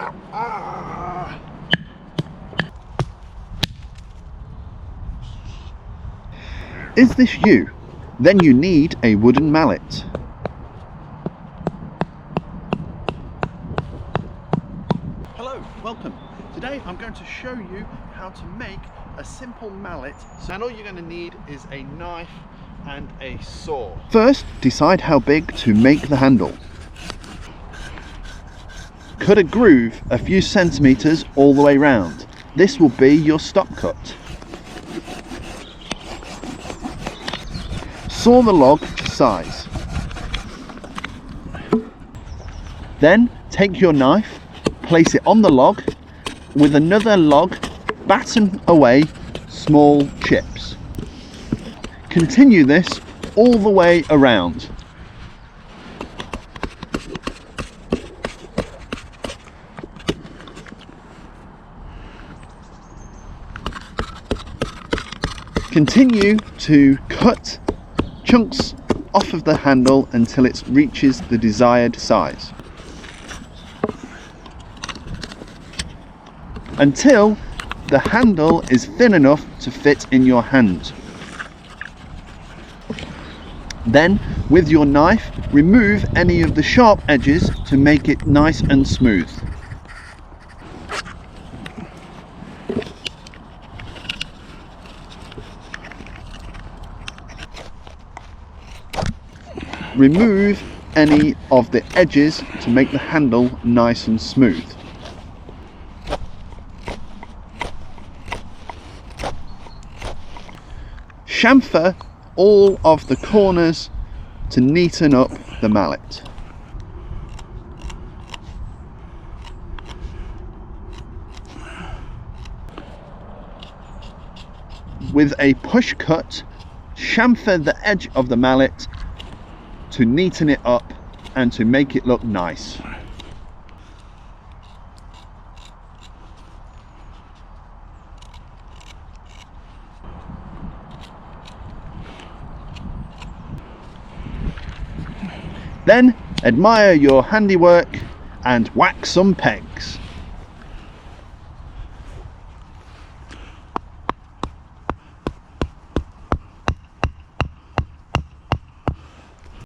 Ah. Is this you? Then you need a wooden mallet. Hello, welcome. Today I'm going to show you how to make a simple mallet. And all you're going to need is a knife and a saw. First, decide how big to make the handle. Cut a groove a few centimeters all the way round. This will be your stop cut. Saw the log to size. Then take your knife, place it on the log, with another log, batten away small chips. Continue this all the way around. Continue to cut chunks off of the handle until it reaches the desired size. Until the handle is thin enough to fit in your hand. Then, with your knife, remove any of the sharp edges to make it nice and smooth. Remove any of the edges to make the handle nice and smooth. Chamfer all of the corners to neaten up the mallet. With a push cut, chamfer the edge of the mallet to neaten it up and to make it look nice. Then admire your handiwork and whack some pegs.